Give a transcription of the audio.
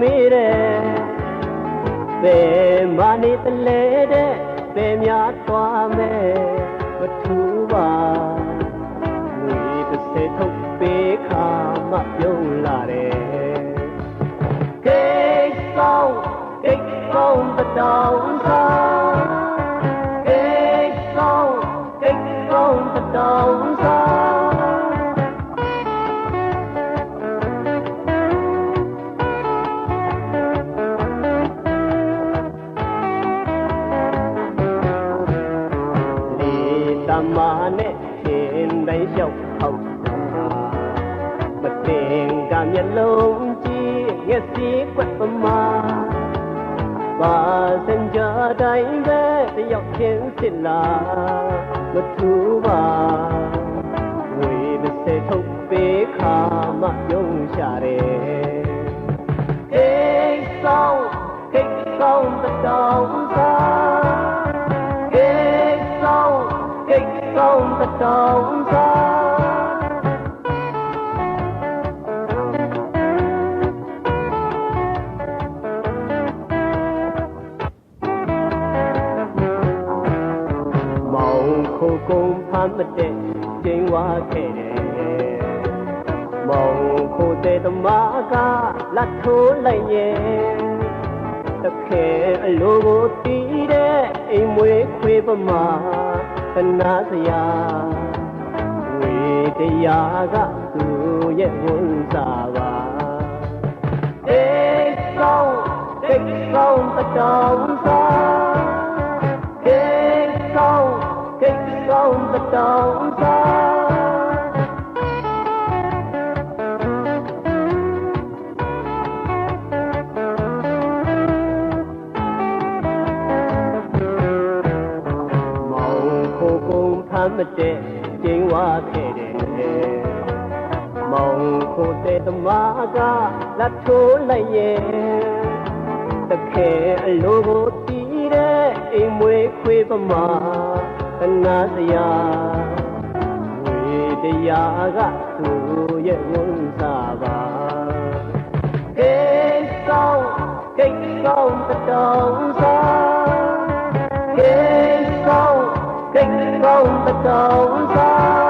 မေးတယ်ဘယ်မှနေတလဲတဲ့ဘယ်များသွားမယ်မထူးပါငွေ30ထုတ်ပေးခါမှပြုံးလာတယ်ကိတ်ဆောင်တတောင်းစားကိတ်ဆောင်တတောင်းစားတမနဲ့ရှင်တိုင်းလျှောက်ဟောက်တာမတင်ကမျက်လုံးကြည့်မျက်စိကွက်ပမာပါစင်ကြတိုင်းပဲတယောက်ချင်းစစ်လာမထူးပါဝေ30ထုတ်ပေးခါမှယုံရှာတယ်ကိတ်ဆောင်တတောင်းစားကိတ်ဆောင်တတောင်းစားမောင်ခိုကုန်ဖမ်းမတဲ့ကျင်းဝါခဲ့တယ်မောင်ခိုတဲ့သမားကလက်ထိုးလိုက်ရဲ့တခဲအလိုကိုတီးတဲ့အိမ်မွေးခွေးပမာသနာစရာဝေတရားကသူရဲ့ဝန်စားပါကိတ်ဆောင်တတောင်းစားကိတ်ဆောင်တတောင်းစားမောင်ခိုကုန်ဖမ်းမတဲ့ကျင်းဝါခဲ့တယ်မောင်ခိုတဲ့သမားကလက်ထိုးလိုက်ရဲ့တခဲအလိုကိုတီးတဲ့အိမ်မွေးခွေးပမာသနာစရာဝေတရားကသူရဲ့ဝန်စားပါကိတ်ဆောင်တတောင်းစားကိတ်ဆောင်တတောင်းစား